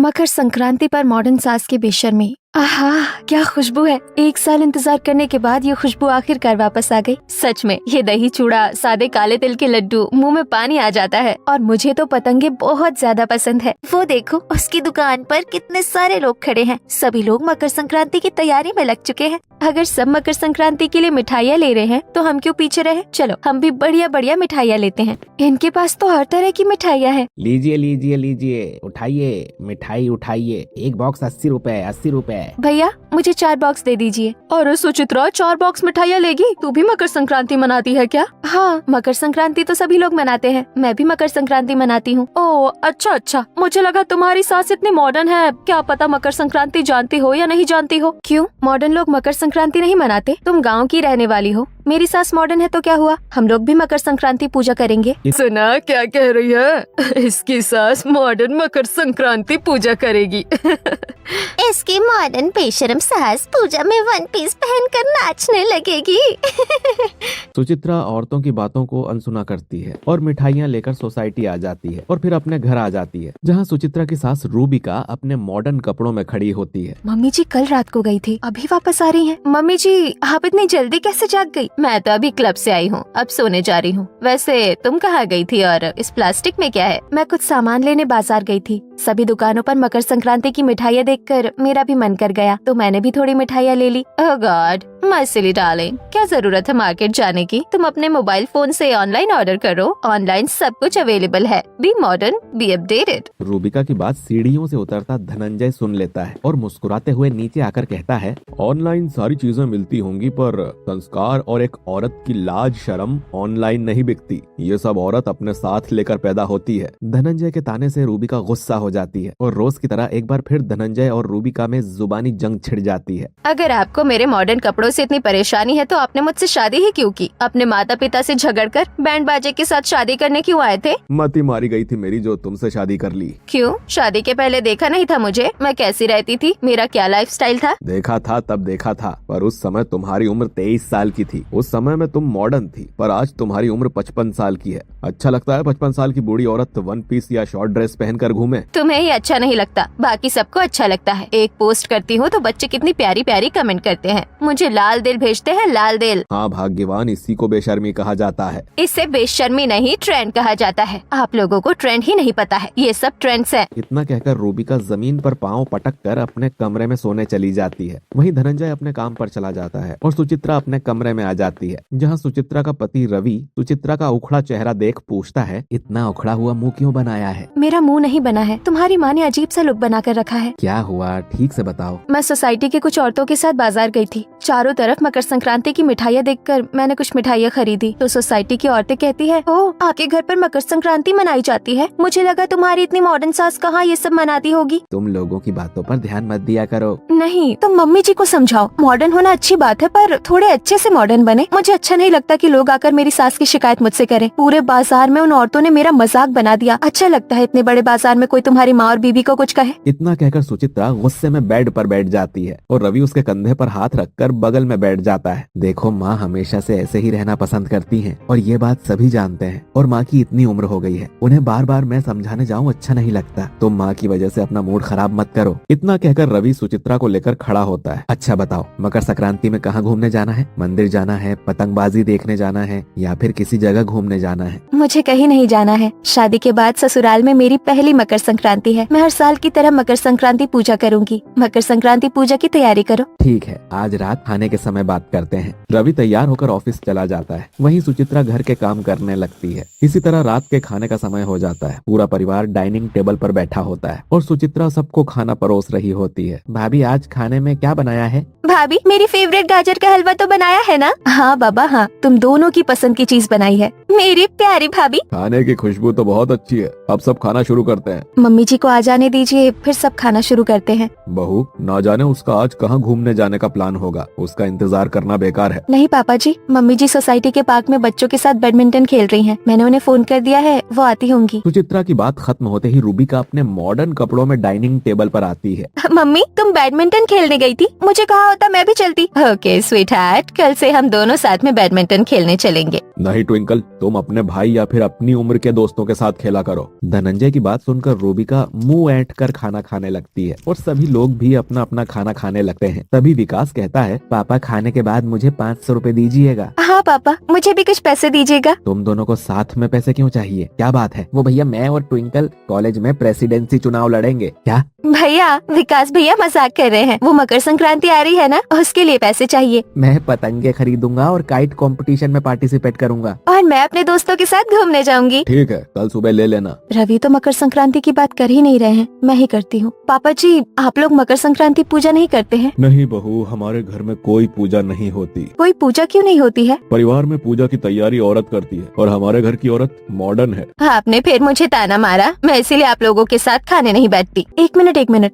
मकर संक्रांति पर मॉडर्न सास की बेशर्मी। आहा, क्या खुशबू है। 1 साल इंतजार करने के बाद ये खुशबू आखिरकार वापस आ गई। सच में ये दही चूड़ा, सादे काले तिल के लड्डू, मुंह में पानी आ जाता है। और मुझे तो पतंगे बहुत ज्यादा पसंद है। वो देखो, उसकी दुकान पर कितने सारे लोग खड़े हैं। सभी लोग मकर संक्रांति की तैयारी में लग चुके हैं। अगर सब मकर संक्रांति के लिए मिठाइयाँ ले रहे हैं तो हम क्यों पीछे रहे। चलो हम भी बढ़िया बढ़िया मिठाइयाँ लेते हैं। इनके पास तो हर तरह की मिठाइयाँ हैं। लीजिए लीजिए लीजिए, उठाइए मिठाई उठाइए। एक बॉक्स 80 रुपए, 80 रुपए। भैया मुझे 4 बॉक्स दे दीजिए। अरे सुचित्रा, 4 बॉक्स मिठाइयाँ लेगी? तू भी मकर संक्रांति मनाती है क्या? हाँ, मकर संक्रांति तो सभी लोग मनाते हैं। मैं भी मकर संक्रांति मनाती हूँ। ओह अच्छा अच्छा, मुझे लगा तुम्हारी सास इतनी मॉडर्न है। क्या पता मकर संक्रांति जानती हो या नहीं जानती हो। क्यों, मॉडर्न लोग मकर संक्रांति नहीं मनाते? तुम गाँव की रहने वाली हो। मेरी सास मॉडर्न है तो क्या हुआ, हम लोग भी मकर संक्रांति पूजा करेंगे। सुना क्या कह रही है? इसकी सास मॉडर्न मकर संक्रांति पूजा करेगी। इसकी मॉडर्न बेशरम सास पूजा में 1 पीस पहनकर नाचने लगेगी। सुचित्रा औरतों की बातों को अनसुना करती है और मिठाइयाँ लेकर सोसाइटी आ जाती है और फिर अपने घर आ जाती है, जहाँ सुचित्रा की सास रूबिका अपने मॉडर्न कपड़ों में खड़ी होती है। मम्मी जी कल रात को गई थी, अभी वापस आ रही हैं। मम्मी जी आप इतनी जल्दी कैसे जाग गई? मैं तो अभी क्लब से आई हूँ, अब सोने जा रही हूँ। वैसे तुम कहाँ गई थी और इस प्लास्टिक में क्या है? मैं कुछ सामान लेने बाजार गई थी। सभी दुकानों पर मकर संक्रांति की मिठाइयाँ देखकर मेरा भी मन कर गया, तो मैंने भी थोड़ी मिठाइयाँ ले ली। Oh God, my silly darling, क्या जरूरत है मार्केट जाने की? तुम अपने मोबाइल फोन से ऑनलाइन ऑर्डर करो। ऑनलाइन सब कुछ अवेलेबल है। Be modern, be updated. Rubika की बात सीढ़ियों से उतरता धनंजय सुन लेता है और मुस्कुराते हुए नीचे आकर कहता है, ऑनलाइन सारी चीजें मिलती होंगी पर संस्कार और एक औरत की लाज शर्म ऑनलाइन नहीं बिकती। ये सब औरत अपने साथ लेकर पैदा होती है। धनंजय के ताने से रूबिका गुस्सा हो जाती है और रोज की तरह एक बार फिर धनंजय और रूबिका में जुबानी जंग छिड़ जाती है। अगर आपको मेरे मॉडर्न कपड़ों से इतनी परेशानी है तो आपने मुझसे शादी ही क्यों की? अपने माता पिता से झगड़कर बैंड बाजे के साथ शादी करने क्यों आए थे? मती मारी गई थी मेरी जो तुमसे शादी कर ली। क्यों, शादी के पहले देखा नहीं था मुझे? मैं कैसी रहती थी, मेरा क्या लाइफस्टाइल था? देखा था, तब देखा था, पर उस समय तुम्हारी उम्र 23 साल की थी। उस समय में तुम मॉडर्न थी, पर आज तुम्हारी उम्र 55 साल की है। अच्छा लगता है 55 साल की बूढ़ी औरत 1 पीस या शॉर्ट ड्रेस पहनकर घूमे? तुम्हें ही अच्छा नहीं लगता, बाकी सबको अच्छा लगता है। एक पोस्ट करती हूँ तो बच्चे कितनी प्यारी प्यारी कमेंट करते हैं। मुझे लाल दिल भेजते हैं, लाल दिल। हाँ भाग्यवान, इसी को बेशर्मी कहा जाता है। इसे बेशर्मी नहीं, ट्रेंड कहा जाता है। आप लोगों को ट्रेंड ही नहीं पता है, ये सब ट्रेंड्स है। इतना कहकर रूबिका जमीन पर पांव पटक कर अपने कमरे में सोने चली जाती है। वहीं धनंजय अपने काम पर चला जाता है और सुचित्रा अपने कमरे में आ जाती है, जहाँ सुचित्रा का पति रवि सुचित्रा का उखड़ा चेहरा देख पूछता है, इतना उखड़ा हुआ मुंह क्यों बनाया है? मेरा मुंह नहीं बना है, तुम्हारी माँ ने अजीब सा लुक बना कर रखा है। क्या हुआ, ठीक से बताओ। मैं सोसाइटी के कुछ औरतों के साथ बाजार गई थी। चारों तरफ मकर संक्रांति की मिठाइयाँ देखकर मैंने कुछ मिठाइयाँ खरीदी तो सोसाइटी की औरतें कहती है, ओह आपके घर पर मकर संक्रांति मनाई जाती है। मुझे लगा तुम्हारी इतनी मॉडर्न सास कहाँ ये सब मनाती होगी। तुम लोगों की बातों पर ध्यान मत दिया करो। नहीं, तुम मम्मी जी को समझाओ। मॉडर्न होना अच्छी बात है पर थोड़े अच्छे से मॉडर्न बने। मुझे अच्छा नहीं लगता कि लोग आकर मेरी सास की शिकायत मुझसे करें। पूरे बाजार में उन औरतों ने मेरा मजाक बना दिया। अच्छा लगता है इतने बड़े बाजार में कोई तुम्हारी माँ और बीबी को कुछ कहे। इतना कहकर सुचित्रा गुस्से में बेड पर बैठ जाती है और रवि उसके कंधे पर हाथ रखकर बगल में बैठ जाता है। देखो, माँ हमेशा से ऐसे ही रहना पसंद करती हैं और ये बात सभी जानते हैं। और माँ की इतनी उम्र हो गई है, उन्हें बार बार मैं समझाने जाऊँ अच्छा नहीं लगता। तुम माँ की वजह से अपना मूड खराब मत करो। इतना कहकर रवि सुचित्रा को लेकर खड़ा होता है। अच्छा बताओ, मकर संक्रांति में कहाँ घूमने जाना है? मंदिर जाना है, पतंगबाजी देखने जाना है या फिर किसी जगह घूमने जाना है? मुझे कहीं नहीं जाना है। शादी के बाद ससुराल में मेरी पहली मकर संक्रांति है। मैं हर साल की तरह मकर संक्रांति पूजा करूंगी। मकर संक्रांति पूजा की तैयारी करो। ठीक है, आज रात खाने के समय बात करते हैं। रवि तैयार होकर ऑफिस चला जाता है। वहीं सुचित्रा घर के काम करने लगती है। इसी तरह रात के खाने का समय हो जाता है। पूरा परिवार डाइनिंग टेबल पर बैठा होता है और सुचित्रा सबको खाना परोस रही होती है। भाभी, आज खाने में क्या बनाया है? भाभी, मेरी फेवरेट गाजर का हलवा तो बनाया है ना? हाँ बाबा हाँ, तुम दोनों की पसंद की चीज बनाई है मेरी प्यारी भाभी। खाने की खुशबू तो बहुत अच्छी है। अब सब खाना शुरू करते हैं। मम्मी जी को आ जाने दीजिए, फिर सब खाना शुरू करते हैं। बहू, ना जाने उसका आज कहाँ घूमने जाने का प्लान होगा। उसका इंतजार करना बेकार है। नहीं पापा जी, मम्मी जी सोसाइटी के पार्क में बच्चों के साथ बैडमिंटन खेल रही हैं। मैंने उन्हें फोन कर दिया है, वो आती होंगी। सुचित्रा की बात खत्म होते ही रूबिका अपने मॉडर्न कपड़ों में डाइनिंग टेबल पर आती है। मम्मी, तुम बैडमिंटन खेलने गई थी, मुझे कहा होता मैं भी चलती। ओके स्वीट हार्ट, कल से हम दोनों साथ में बैडमिंटन खेलने चलेंगे। नहीं ट्विंकल, तुम अपने भाई या फिर अपनी उम्र के दोस्तों के साथ खेला करो। धनंजय की बात सुनकर रूबिका मुंह ऐंठ कर खाना खाने लगती है और सभी लोग भी अपना अपना खाना खाने लगते हैं। तभी विकास कहता है, पापा खाने के बाद मुझे 500 रुपए दीजिएगा। हाँ पापा, मुझे भी कुछ पैसे दीजिएगा। तुम दोनों को साथ में पैसे क्यों चाहिए, क्या बात है? वो भैया मैं और ट्विंकल कॉलेज में प्रेसिडेंसी चुनाव लड़ेंगे। क्या? भैया, विकास भैया मजाक कर रहे हैं। वो मकर संक्रांति आ रही है ना, उसके लिए पैसे चाहिए। मैं पतंगे खरीदूंगा और काइट कंपटीशन में पार्टिसिपेट करूंगा। और मैं अपने दोस्तों के साथ घूमने जाऊंगी। ठीक है, कल सुबह ले लेना। रवि तो मकर संक्रांति की बात कर ही नहीं रहे हैं, मैं ही करती हूँ। पापा जी, आप लोग मकर संक्रांति पूजा नहीं करते हैं? नहीं बहू, हमारे घर में कोई पूजा नहीं होती। कोई पूजा क्यों नहीं होती है? परिवार में पूजा की तैयारी औरत करती है और हमारे घर की औरत मॉडर्न है। आपने फिर मुझे ताना मारा, मैं इसीलिए आप लोगों के साथ खाने नहीं बैठती। एक मिनट,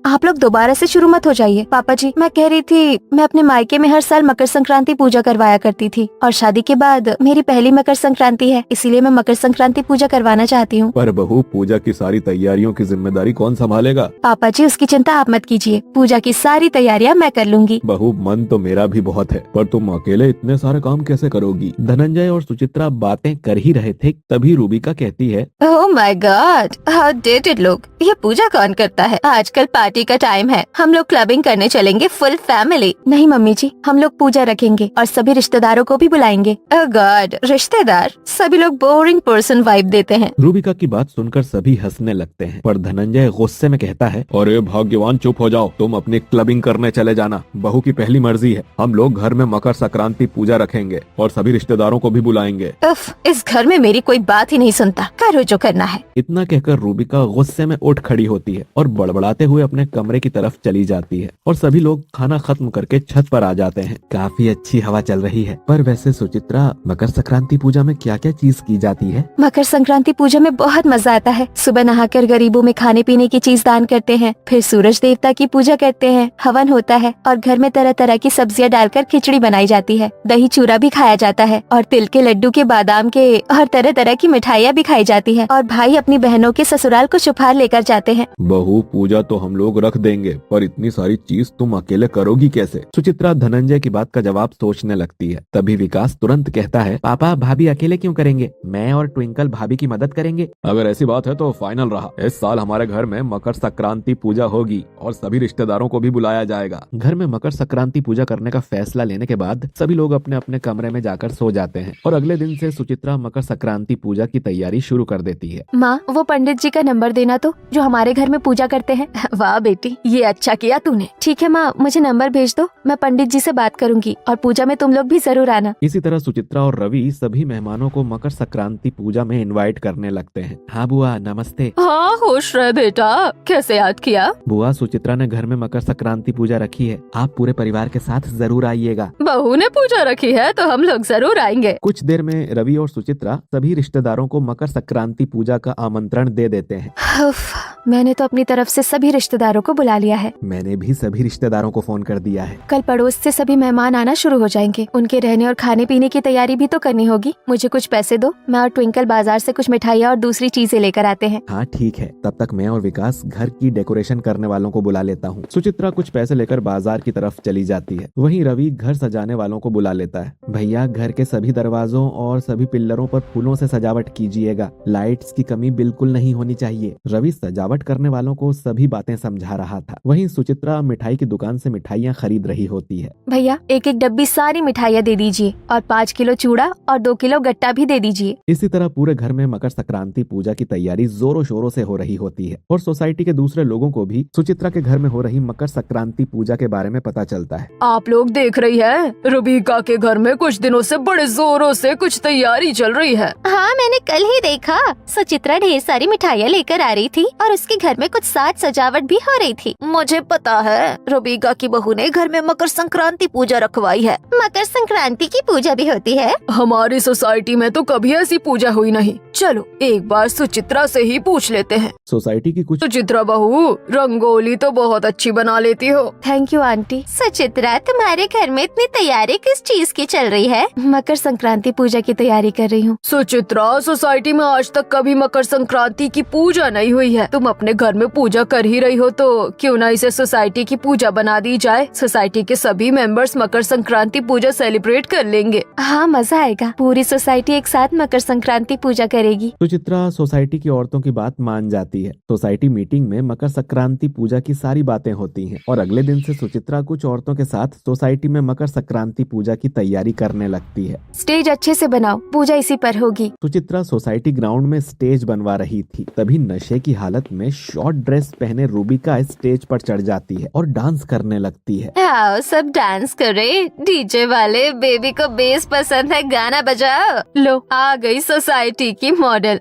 आप लोग दोबारा से शुरू मत हो जाइए। पापा जी, मैं कह रही थी, मैं अपने मायके में हर साल मकर संक्रांति पूजा करवाया करती थी और शादी के बाद मेरी पहली मकर संक्रांति है, इसीलिए मैं मकर संक्रांति पूजा करवाना चाहती हूँ। पर बहू, पूजा की सारी तैयारियों की जिम्मेदारी कौन संभालेगा? पापा जी, उसकी चिंता आप मत कीजिए, पूजा की सारी तैयारियाँ मैं कर लूंगी। बहू, मन तो मेरा भी बहुत है, पर तुम अकेले इतने सारे काम कैसे करोगी? धनंजय और सुचित्रा बातें कर ही रहे थे, तभी रूबिका कहती है, oh my God, how dated लोग, ये पूजा कौन करता है? आजकल पार्टी का टाइम है, हम लोग क्लबिंग करने चलेंगे फुल फैमिली। नहीं मम्मी जी, हम लोग पूजा रखेंगे और सभी रिश्तेदारों को भी बुलाएंगे। ओह गॉड, रिश्तेदार? सभी लोग बोरिंग पर्सन वाइब देते हैं। रूबिका की बात सुनकर सभी हंसने लगते हैं, पर धनंजय गुस्से में कहता है, अरे भाग्यवान, चुप हो जाओ, तुम अपनी क्लबिंग करने चले जाना, बहू की पहली मर्जी है। हम लोग घर में मकर संक्रांति पूजा रखेंगे और सभी रिश्तेदारों को भी बुलाएंगे। उफ, इस घर में मेरी कोई बात ही नहीं सुनता, करो जो करना है। इतना कहकर रूबिका गुस्से में उठ खड़ी होती है और बड़बड़ाते हुए अपने कमरे की तरफ चली जाती है और सभी लोग खाना खत्म करके छत पर आ जाते हैं। काफी अच्छी हवा चल रही है। पर वैसे सुचित्रा, मकर संक्रांति पूजा में क्या क्या चीज की जाती है? मकर संक्रांति पूजा में बहुत मजा आता है। सुबह नहाकर गरीबों में खाने पीने की चीज दान करते हैं, फिर सूरज देवता की पूजा करते हैं, हवन होता है और घर में तरह तरह की सब्जियां डालकर खिचड़ी बनाई जाती है, दही चूरा भी खाया जाता है और तिल के लड्डू के, बादाम के और तरह तरह की मिठाइयाँ भी खाई जाती है और भाई अपनी बहनों के ससुराल को उपहार लेकर जाते हैं। बहू, पूजा तो हम लोग रख देंगे, पर इतनी सारी चीज तुम अकेले करोगी कैसे? सुचित्रा धनंजय की बात का जवाब सोचने लगती है। तभी विकास तुरंत कहता है, पापा भाभी अकेले क्यों करेंगे, मैं और ट्विंकल भाभी की मदद करेंगे। अगर ऐसी बात है तो फाइनल रहा, इस साल हमारे घर में मकर संक्रांति पूजा होगी और सभी रिश्तेदारों को भी बुलाया जाएगा। घर में मकर संक्रांति पूजा करने का फैसला लेने के बाद सभी लोग अपने अपने कमरे में जाकर सो जाते हैं और अगले दिन से सुचित्रा मकर संक्रांति पूजा की तैयारी शुरू कर देती है। माँ, वो पंडित जी का नंबर देना तो, जो हमारे घर में पूजा करते हैं। वाह बेटी, ये अच्छा किया तूने। ठीक है माँ, मुझे नंबर भेज दो, मैं पंडित जी से बात करूंगी और पूजा में तुम लोग भी जरूर आना। इसी तरह सुचित्रा और रवि सभी मेहमानों को मकर संक्रांति पूजा में इनवाइट करने लगते हैं। हाँ बुआ, नमस्ते। हाँ, खुश रहे बेटा, कैसे याद किया? बुआ, सुचित्रा ने घर में मकर संक्रांति पूजा रखी है, आप पूरे परिवार के साथ जरूर आइएगा। बहू ने पूजा रखी है तो हम लोग जरूर आएंगे। कुछ देर में रवि और सुचित्रा सभी रिश्तेदारों को मकर संक्रांति पूजा का आमंत्रण दे देते हैं। उफ, मैंने तो अपनी तरफ से सभी रिश्तेदारों को बुला लिया है। मैंने भी सभी रिश्तेदारों को फोन कर दिया है। कल पड़ोस से सभी मेहमान आना शुरू हो जाएंगे, उनके रहने और खाने पीने की तैयारी भी तो करनी होगी। मुझे कुछ पैसे दो, मैं और ट्विंकल बाजार से कुछ मिठाइयाँ और दूसरी चीजें लेकर आते हैं। हाँ ठीक है, तब तक मैं और विकास घर की डेकोरेशन करने वालों को बुला लेता हूँ। सुचित्रा कुछ पैसे लेकर बाजार की तरफ चली जाती है। वहीं रवि घर सजाने वालों को बुला लेता है। भैया, घर के सभी दरवाजों और सभी पिल्लरों पर फूलों से सजावट कीजिएगा, लाइट्स की कमी बिल्कुल नहीं होनी चाहिए। रवि सजावट करने वालों को सभी बातें समझा रहा था। वहीं सुचित्रा मिठाई की दुकान से मिठाइयाँ खरीद रही होती है। भैया, एक एक डब्बी सारी मिठाइयाँ दे दीजिए और 5 किलो चूड़ा और 2 किलो गट्टा भी दे दीजिए। इसी तरह पूरे घर में मकर संक्रांति पूजा की तैयारी जोरों शोरों से हो रही होती है और सोसाइटी के दूसरे लोगों को भी सुचित्रा के घर में हो रही मकर संक्रांति पूजा के बारे में पता चलता है। आप लोग देख रही है, रूबिका के घर में कुछ दिनों से बड़े जोरों से कुछ तैयारी चल रही है। हाँ, मैंने कल ही देखा, सुचित्रा ढेर सारी मिठाइयाँ लेकर आ रही थी और उसके घर में कुछ साज सजावट भी हो रही थी। मुझे पता है, रूबिका की बहू ने घर में मकर संक्रांति पूजा रखवाई है। मकर संक्रांति की पूजा भी होती है? हमारी सोसाइटी में तो कभी ऐसी पूजा हुई नहीं। चलो एक बार सुचित्रा से ही पूछ लेते हैं। सोसाइटी की कुछ सुचित्रा बहू, रंगोली तो बहुत अच्छी बना लेती हो। Thank you aunty. सुचित्रा, तुम्हारे घर में इतनी तैयारी किस चीज की चल रही है? मकर संक्रांति पूजा की तैयारी कर रही हूँ। सुचित्रा, सोसाइटी में आज तक कभी मकर संक्रांति की पूजा नहीं हुई है, तुम तुम अपने घर में पूजा कर ही रही हो तो क्यों ना इसे सोसाइटी की पूजा बना दी जाए। सोसाइटी के सभी मेंबर्स मकर संक्रांति पूजा सेलिब्रेट कर लेंगे। हाँ, मजा आएगा। पूरी सोसाइटी एक साथ मकर संक्रांति पूजा करेगी। सुचित्रा सोसाइटी की औरतों की बात मान जाती है। सोसाइटी मीटिंग में मकर संक्रांति पूजा की सारी बातें होती हैं और अगले दिन से सुचित्रा कुछ औरतों के साथ सोसाइटी में मकर संक्रांति पूजा की तैयारी करने लगती है। स्टेज अच्छे से बनाओ, पूजा इसी पर होगी। सुचित्रा सोसाइटी ग्राउंड में स्टेज बनवा रही थी, तभी नशे की हालत में शॉर्ट ड्रेस पहने रूबिका स्टेज पर चढ़ जाती है और डांस करने लगती है। आओ सब डांस करे। डीजे वाले, बेबी को बेस पसंद है, गाना बजाओ। लो आ गई सोसाइटी की मॉडल।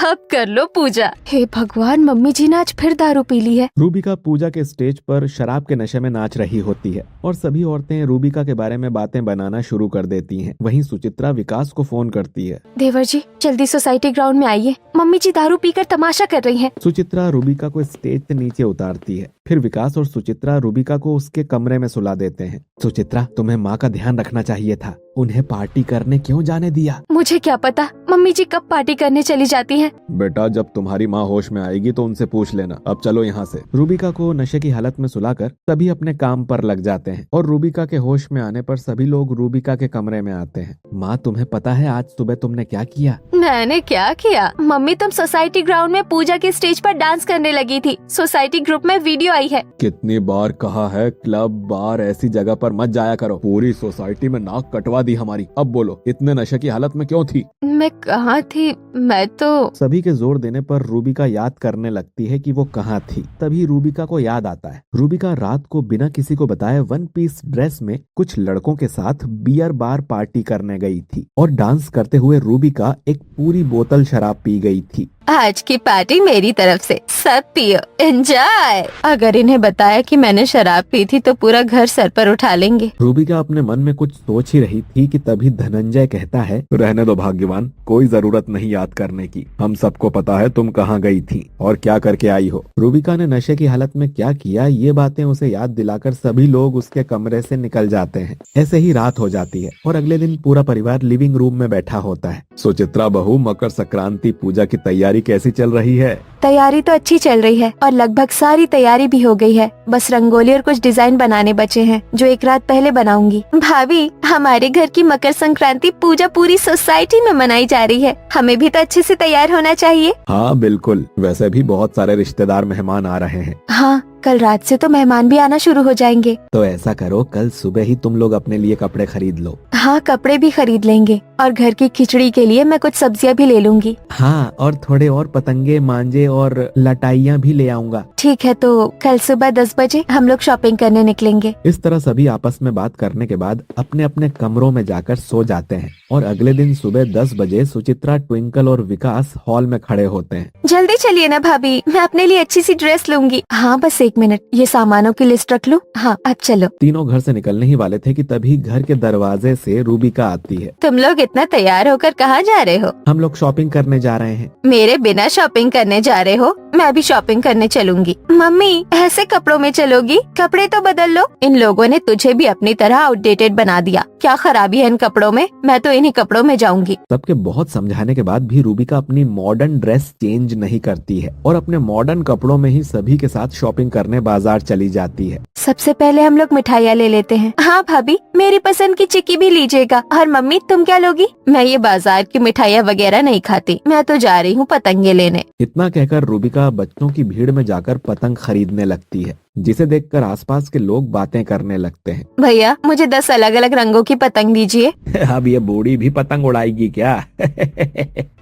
अब कर लो पूजा। हे भगवान, मम्मी जी ने आज फिर दारू पी ली है। रूबिका पूजा के स्टेज पर शराब के नशे में नाच रही होती है और सभी औरतें रूबिका के बारे में बातें बनाना शुरू कर देती हैं। वहीं सुचित्रा विकास को फोन करती है। देवर जी, जल्दी सोसाइटी ग्राउंड में आइए, मम्मी जी दारू पीकर तमाशा कर रही हैं। सुचित्रा रूबिका को स्टेज से नीचे उतारती है। फिर विकास और सुचित्रा रूबिका को उसके कमरे में सुला देते हैं। सुचित्रा, तुम्हें माँ का ध्यान रखना चाहिए था, उन्हें पार्टी करने क्यों जाने दिया? मुझे क्या पता मम्मी जी कब पार्टी करने चली जाती हैं। बेटा, जब तुम्हारी माँ होश में आएगी तो उनसे पूछ लेना। अब चलो यहाँ से। रूबिका को नशे की हालत में सुलाकर सभी अपने काम पर लग जाते हैं और रूबिका के होश में आने पर सभी लोग रूबिका के कमरे में आते हैं। माँ, तुम्हें पता है आज सुबह तुमने क्या किया? मैंने क्या किया? मम्मी, तुम सोसाइटी ग्राउंड में पूजा के स्टेज पर डांस करने लगी थी। सोसाइटी ग्रुप में वीडियो आई है। कितनी बार कहा है क्लब बार ऐसी जगह पर मत जाया करो। पूरी सोसाइटी में नाक कटवा दी हमारी। अब बोलो, इतने नशे की हालत में क्यों थी? मैं कहाँ थी? मैं तो सभी के जोर देने पर रूबिका याद करने लगती है कि वो कहाँ थी। तभी रूबिका को याद आता है। रूबिका रात को बिना किसी को बताए वन पीस ड्रेस में कुछ लड़कों के साथ बियर बार पार्टी करने गई थी और डांस करते हुए रूबिका एक पूरी बोतल शराब पी गई थी। आज की पार्टी मेरी तरफ से, सब पियो, एंजॉय। अगर इन्हें बताया कि मैंने शराब पी थी तो पूरा घर सर पर उठा लेंगे। रूबिका अपने मन में कुछ सोच ही रही थी कि तभी धनंजय कहता है, रहने दो भाग्यवान, कोई जरूरत नहीं याद करने की। हम सबको पता है तुम कहाँ गई थी और क्या करके आई हो। रूबिका ने नशे की हालत में क्या किया, ये बातें उसे याद दिलाकर सभी लोग उसके कमरे से निकल जाते हैं। ऐसे ही रात हो जाती है और अगले दिन पूरा परिवार लिविंग रूम में बैठा होता है। सुचित्रा बहू, मकर संक्रांति पूजा की तैयारी कैसी चल रही है? तैयारी तो अच्छी चल रही है और लगभग सारी तैयारी भी हो गई है। बस रंगोली और कुछ डिजाइन बनाने बचे हैं जो एक रात पहले बनाऊंगी। भाभी, हमारे घर की मकर संक्रांति पूजा पूरी सोसाइटी में मनाई जा रही है, हमें भी तो अच्छे से तैयार होना चाहिए। हाँ बिल्कुल, वैसे भी बहुत सारे रिश्तेदार मेहमान आ रहे हैं। हाँ, कल रात से तो मेहमान भी आना शुरू हो जाएंगे। तो ऐसा करो, कल सुबह ही तुम लोग अपने लिए कपड़े खरीद लो। हाँ, कपड़े भी खरीद लेंगे और घर की खिचड़ी के लिए मैं कुछ सब्जियाँ भी ले लूंगी। हाँ, और थोड़े और पतंगे, मांझे और लटाइयाँ भी ले आऊंगा। ठीक है, तो कल सुबह 10 बजे हम लोग शॉपिंग करने निकलेंगे। इस तरह सभी आपस में बात करने के बाद अपने अपने कमरों में जाकर सो जाते हैं और अगले दिन सुबह 10 बजे सुचित्रा, ट्विंकल और विकास हॉल में खड़े होते हैं। जल्दी चलिए ना भाभी, मैं अपने लिए अच्छी सी ड्रेस लूंगी। हाँ, बस 1 मिनट, ये सामानों की लिस्ट रख लूँ। हाँ, अब चलो। तीनों घर से निकलने ही वाले थे कि तभी घर के दरवाजे से रूबिका आती है। तुम लोग इतना तैयार होकर कहाँ जा रहे हो? हम लोग शॉपिंग करने जा रहे हैं। मेरे बिना शॉपिंग करने जा रहे हो? मैं भी शॉपिंग करने चलूंगी। मम्मी, ऐसे कपड़ों में चलोगी? कपड़े तो बदल लो। इन लोगों ने तुझे भी अपनी तरह आउटडेटेड बना दिया। क्या खराबी है इन कपड़ों में? मैं तो इन्हीं कपड़ों में जाऊंगी। सबके बहुत समझाने के बाद भी रूबिका अपनी मॉडर्न ड्रेस चेंज नहीं करती है और अपने मॉडर्न कपड़ों में ही सभी के साथ शॉपिंग करने बाजार चली जाती है। सबसे पहले हम लोग मिठाइयाँ ले लेते हैं। हाँ भाभी, मेरी पसंद की चिक्की भी लीजिएगा। और मम्मी, तुम क्या लोगी? मैं ये बाजार की मिठाइयाँ वगैरह नहीं खाती, मैं तो जा रही हूँ पतंगे लेने। इतना कहकर रूबिका बच्चों की भीड़ में जाकर पतंग खरीदने लगती है, जिसे देखकर आसपास के लोग बातें करने लगते हैं। भैया, मुझे 10 अलग अलग रंगों की पतंग दीजिए। अब ये बूढ़ी भी पतंग उड़ाएगी क्या?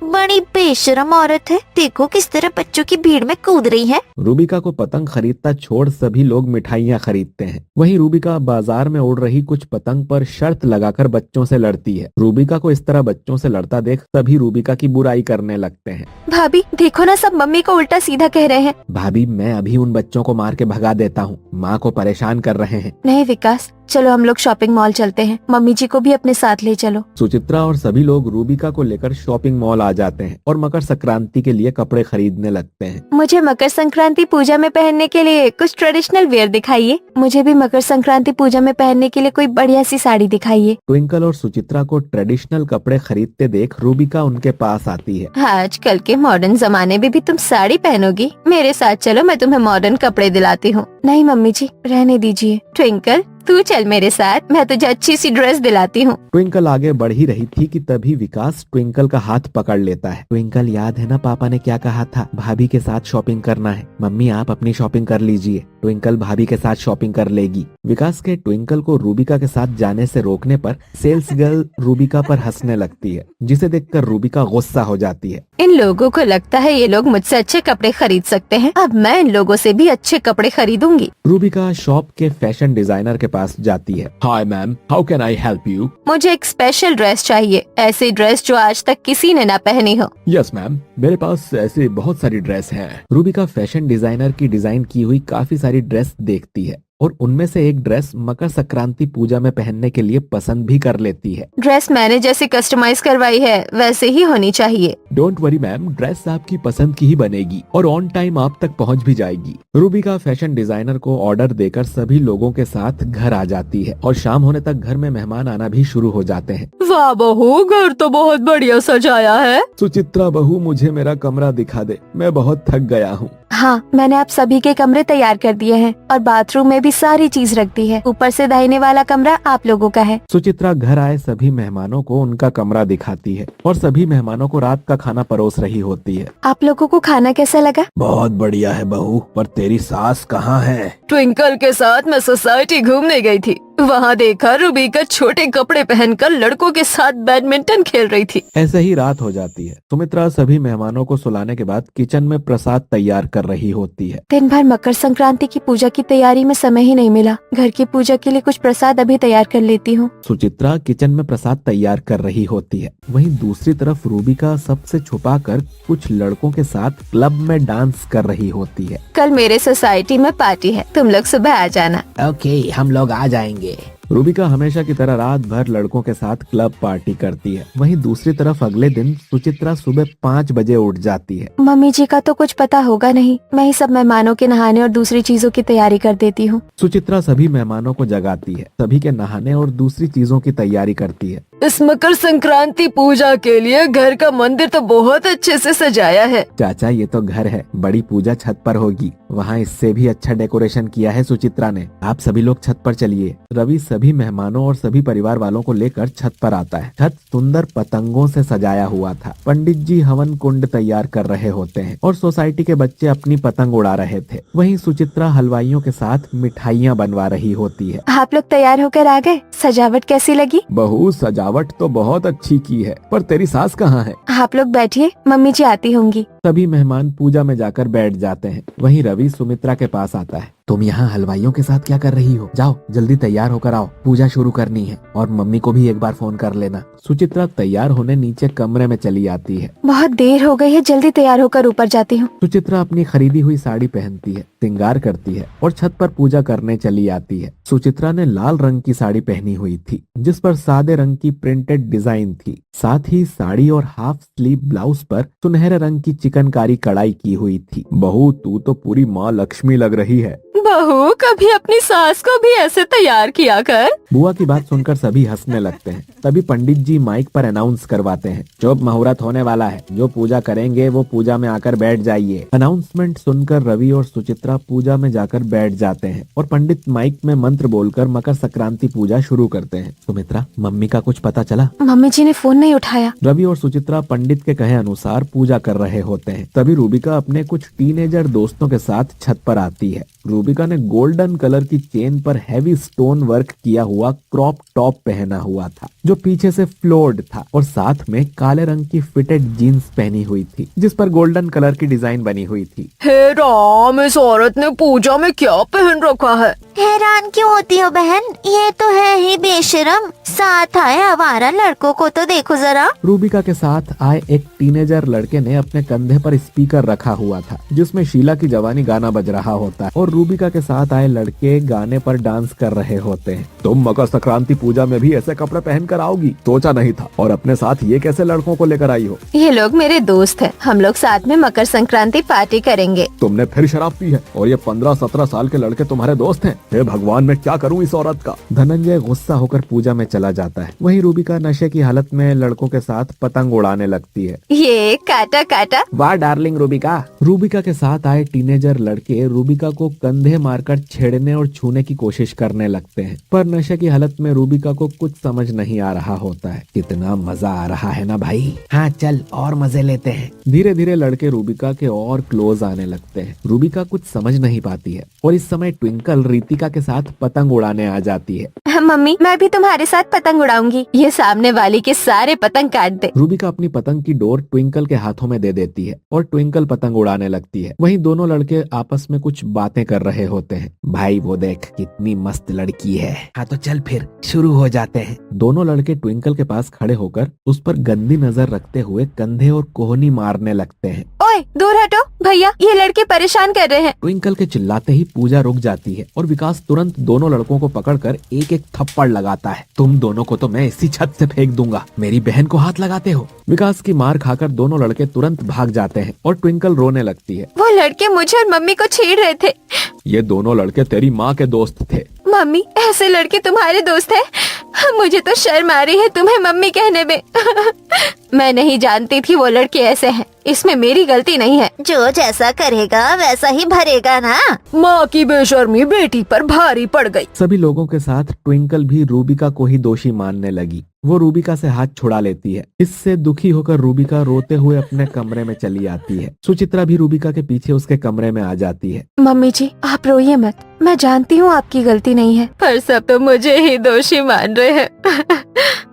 बड़ी बेशरम औरत है, देखो किस तरह बच्चों की भीड़ में कूद रही है। रूबिका को पतंग खरीदता छोड़ सभी लोग मिठाइयाँ खरीदते हैं। वहीं रूबिका बाजार में उड़ रही कुछ पतंग पर शर्त लगाकर बच्चों से लड़ती है। रूबिका को इस तरह बच्चों से लड़ता देख सभी रूबिका की बुराई करने लगते हैं। भाभी देखो ना, सब मम्मी को उल्टा सीधा कह रहे हैं। भाभी, मैं अभी उन बच्चों को मार के भगा देता हूँ, माँ को परेशान कर रहे हैं। नहीं विकास, चलो हम लोग शॉपिंग मॉल चलते हैं, मम्मी जी को भी अपने साथ ले चलो। सुचित्रा और सभी लोग रूबिका को लेकर शॉपिंग मॉल आ जाते हैं और मकर संक्रांति के लिए कपड़े खरीदने लगते हैं। मुझे मकर संक्रांति पूजा में पहनने के लिए कुछ ट्रेडिशनल वेयर दिखाइए। मुझे भी मकर संक्रांति पूजा में पहनने के लिए कोई बढ़िया सी साड़ी दिखाइए। ट्विंकल और सुचित्रा को ट्रेडिशनल कपड़े खरीदते देख रूबिका उनके पास आती है। आजकल के मॉडर्न जमाने में भी तुम साड़ी पहनोगी? मेरे साथ चलो, मैं तुम्हें मॉडर्न कपड़े दिलाती हूँ। नहीं मम्मी जी, रहने दीजिए। ट्विंकल तू चल मेरे साथ, मैं तुझे अच्छी सी ड्रेस दिलाती हूँ। ट्विंकल आगे बढ़ ही रही थी कि तभी विकास ट्विंकल का हाथ पकड़ लेता है। ट्विंकल, याद है ना पापा ने क्या कहा था, भाभी के साथ शॉपिंग करना है। मम्मी आप अपनी शॉपिंग कर लीजिए, ट्विंकल भाभी के साथ शॉपिंग कर लेगी। विकास के ट्विंकल को रूबिका के साथ जाने से रोकने पर सेल्स गर्ल रूबिका पर हंसने लगती है, जिसे देखकर रूबिका गुस्सा हो जाती है। इन लोगों को लगता है ये लोग मुझसे अच्छे कपड़े खरीद सकते हैं, अब मैं इन लोगों से भी अच्छे कपड़े खरीदूंगी। रूबिका शॉप के फैशन डिजाइनर के पास जाती है। Hi ma'am, how can I help you? मुझे एक स्पेशल ड्रेस चाहिए, ऐसी ड्रेस जो आज तक किसी ने ना पहनी हो। यस मैम, मेरे पास ऐसे बहुत सारी ड्रेस हैं। रूबिका फैशन डिजाइनर की डिजाइन की हुई काफी सारी ड्रेस देखती है और उनमें से एक ड्रेस मकर संक्रांति पूजा में पहनने के लिए पसंद भी कर लेती है। ड्रेस मैंने जैसे कस्टमाइज करवाई है वैसे ही होनी चाहिए। डोंट वरी मैम, ड्रेस आपकी पसंद की ही बनेगी और ऑन टाइम आप तक पहुंच भी जाएगी। रूबिका फैशन डिजाइनर को ऑर्डर देकर सभी लोगों के साथ घर आ जाती है और शाम होने तक घर में मेहमान आना भी शुरू हो जाते हैं। वाह बहू, घर तो बहुत बढ़िया सजाया है। सुचित्रा बहू, मुझे मेरा कमरा दिखा दे, मैं बहुत थक गया हूँ। हाँ, मैंने आप सभी के कमरे तैयार कर दिए हैं और बाथरूम में भी सारी चीज रख दी है। ऊपर से दाहिने वाला कमरा आप लोगों का है। सुचित्रा घर आए सभी मेहमानों को उनका कमरा दिखाती है और सभी मेहमानों को रात का खाना परोस रही होती है। आप लोगों को खाना कैसा लगा? बहुत बढ़िया है बहू, पर तेरी सास कहाँ है? ट्विंकल के साथ मैं सोसाइटी घूमने गई थी, वहाँ देखा रूबिका छोटे कपड़े पहनकर लड़कों के साथ बैडमिंटन खेल रही थी। ऐसे ही रात हो जाती है। सुमित्रा सभी मेहमानों को सुलाने के बाद किचन में प्रसाद तैयार कर रही होती है। दिन भर मकर संक्रांति की पूजा की तैयारी में समय ही नहीं मिला। घर की पूजा के लिए कुछ प्रसाद अभी तैयार कर लेती हूँ। सुचित्रा किचन में प्रसाद तैयार कर रही होती है। वहीं दूसरी तरफ रूबिका सबसे छुपाकर कुछ लड़कों के साथ क्लब में डांस कर रही होती है। कल मेरे सोसाइटी में पार्टी है, तुम लोग सुबह आ जाना। ओके, हम लोग आ जाएंगे। रूबिका हमेशा की तरह रात भर लड़कों के साथ क्लब पार्टी करती है। वहीं दूसरी तरफ अगले दिन सुचित्रा सुबह 5 बजे उठ जाती है। मम्मी जी का तो कुछ पता होगा नहीं, मैं ही सब मेहमानों के नहाने और दूसरी चीजों की तैयारी कर देती हूँ। सुचित्रा सभी मेहमानों को जगाती है, सभी के नहाने और दूसरी चीजों की तैयारी करती है। इस मकर संक्रांति पूजा के लिए घर का मंदिर तो बहुत अच्छे से सजाया है। चाचा, ये तो घर है, बड़ी पूजा छत पर होगी, वहाँ इससे भी अच्छा डेकोरेशन किया है सुचित्रा ने। आप सभी लोग छत पर चलिए। रवि सभी मेहमानों और सभी परिवार वालों को लेकर छत पर आता है। छत सुंदर पतंगों से सजाया हुआ था। पंडित जी हवन कुंड तैयार कर रहे होते हैं और सोसाइटी के बच्चे अपनी पतंग उड़ा रहे थे। वहीं सुचित्रा हलवाइयों के साथ मिठाइयाँ बनवा रही होती है। आप लोग तैयार होकर आ गए? सजावट कैसी लगी? बहू, सजावट तो बहुत अच्छी की है, पर तेरी सास कहाँ है? आप लोग बैठिए, मम्मी जी आती होंगी। सभी मेहमान पूजा में जाकर बैठ जाते हैं। वहीं रवि सुमित्रा के पास आता है। तुम यहाँ हलवाइयों के साथ क्या कर रही हो? जाओ जल्दी तैयार होकर आओ, पूजा शुरू करनी है और मम्मी को भी एक बार फोन कर लेना। सुचित्रा तैयार होने नीचे कमरे में चली आती है। बहुत देर हो गई है, जल्दी तैयार होकर ऊपर जाती हूँ। सुचित्रा अपनी खरीदी हुई साड़ी पहनती है, श्रृंगार करती है और छत पर पूजा करने चली आती है। सुचित्रा ने लाल रंग की साड़ी पहनी हुई थी, जिस पर सादे रंग की प्रिंटेड डिजाइन थी। साथ ही साड़ी और हाफ स्लीव ब्लाउज पर सुनहरे रंग की चिकनकारी कढ़ाई की हुई थी। बहू, तू तो पूरी माँ लक्ष्मी लग रही है। बहू, कभी अपनी सास को भी ऐसे तैयार किया कर। बुआ की बात सुनकर सभी हंसने लगते हैं। तभी पंडित जी माइक पर अनाउंस करवाते हैं, शुभ मुहूर्त होने वाला है, जो पूजा करेंगे वो पूजा में आकर बैठ जाइए। अनाउंसमेंट सुनकर रवि और सुचित्रा पूजा में जाकर बैठ जाते हैं और पंडित माइक में मंत्र बोलकर मकर संक्रांति पूजा शुरू करते हैं। सुमित्रा, मम्मी का कुछ पता चला? मम्मी जी ने फोन नहीं उठाया। रवि और सुचित्रा पंडित के कहे अनुसार पूजा कर रहे होते हैं। तभी रूबिका अपने कुछ टीनेजर दोस्तों के साथ छत पर आती है। रूबिका ने गोल्डन कलर की चेन पर हैवी स्टोन वर्क किया हुआ क्रॉप टॉप पहना हुआ था। जो पीछे से फ्लोर्ड था और साथ में काले रंग की फिटेड जीन्स पहनी हुई थी जिस पर गोल्डन कलर की डिजाइन बनी हुई थी। हे राम, इस औरत ने पूजा में क्या पहन रखा है? हैरान क्यों होती हो बहन, ये तो है ही बेशरम। साथ आए आवारा लड़कों को तो देखो जरा। रूबिका के साथ आए एक टीनेजर लड़के ने अपने कंधे पर स्पीकर रखा हुआ था जिसमें शीला की जवानी गाना बज रहा होता है और रूबिका के साथ आए लड़के गाने पर डांस कर रहे होते हैं। तुम मकर संक्रांति पूजा में भी ऐसे कपड़े पहन कर आओगी? सोचा नहीं था। और अपने साथ ये कैसे लड़कों को लेकर आई हो? ये लोग मेरे दोस्त हैं, हम लोग साथ में मकर संक्रांति पार्टी करेंगे। तुमने फिर शराब पी है और ये 15-17 साल के लड़के तुम्हारे दोस्त हैं? हे भगवान, मैं क्या करूं इस औरत का। धनंजय गुस्सा होकर पूजा में चला जाता है। वहीं रूबिका नशे की हालत में लड़कों के साथ पतंग उड़ाने लगती है। ये काटा काटा। वाह डार्लिंग रूबिका। रूबिका के साथ आए टीनेजर लड़के रूबिका को कंधे मारकर छेड़ने और छूने की कोशिश करने लगते हैं पर नशे की हालत में रूबिका को कुछ समझ नहीं आ रहा होता है। कितना मजा आ रहा है ना भाई। हाँ चल और मजे लेते हैं। धीरे धीरे लड़के रूबिका के और क्लोज आने लगते हैं। रूबिका कुछ समझ नहीं पाती है और इस समय ट्विंकल रितिका के साथ पतंग उड़ाने आ जाती है। मम्मी, मैं भी तुम्हारे साथ पतंग उड़ाऊंगी। ये सामने वाली के सारे पतंग काट दे। रूबिका अपनी पतंग की डोर ट्विंकल के हाथों में दे देती है और ट्विंकल पतंग उड़ाने लगती है। वहीं दोनों लड़के आपस में कुछ बातें कर रहे होते हैं। भाई वो देख कितनी मस्त लड़की है। हाँ तो चल फिर शुरू हो जाते हैं। दोनों लड़के ट्विंकल के पास खड़े होकर उस पर गंदी नजर रखते हुए कंधे और कोहनी मारने लगते हैं। ओए दूर हटो भैया, ये लड़के परेशान कर रहे हैं। ट्विंकल के चिल्लाते ही पूजा रुक जाती है और विकास तुरंत दोनों लड़कों को पकड़कर एक एक थप्पड़ लगाता है। तुम दोनों को तो मैं इसी छत से फेंक दूंगा, मेरी बहन को हाथ लगाते हो। विकास की मार खाकर दोनों लड़के तुरंत भाग जाते हैं और ट्विंकल रोने लगती है। वो लड़के मुझे और मम्मी को छेड़ रहे थे। ये दोनों लड़के तेरी माँ के दोस्त थे। मम्मी, ऐसे लड़के तुम्हारे दोस्त हैं? मुझे तो शर्म आ रही है तुम्हें मम्मी कहने में। मैं नहीं जानती थी वो लड़के ऐसे हैं। इसमें मेरी गलती नहीं है। जो जैसा करेगा वैसा ही भरेगा ना। माँ की बेशर्मी बेटी पर भारी पड़ गई। सभी लोगों के साथ ट्विंकल भी रूबिका को ही दोषी मानने लगी। वो रूबिका से हाथ छुड़ा लेती है। इससे दुखी होकर रूबिका रोते हुए अपने कमरे में चली आती है। सुचित्रा भी रूबिका के पीछे उसके कमरे में आ जाती है। मम्मी जी, आप रोइए मत। मैं जानती हूँ आपकी गलती नहीं है, पर सब तो मुझे ही दोषी मान रहे हैं।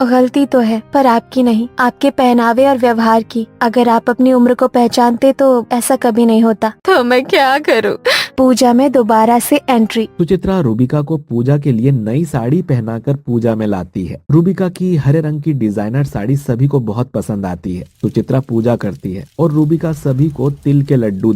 गलती तो है पर आपकी नहीं, आपके पहनावे और व्यवहार की। अगर आप अपनी उम्र को पहचानते तो ऐसा कभी नहीं होता। तो मैं क्या करूँ? पूजा में दोबारा से एंट्री। सुचित्रा रूबिका को पूजा के लिए नई साड़ी पहनाकर पूजा में लाती है। रूबिका की हरे रंग की डिजाइनर साड़ी सभी को बहुत पसंद आती है। सुचित्रा पूजा करती है और रूबिका सभी को तिल के लड्डू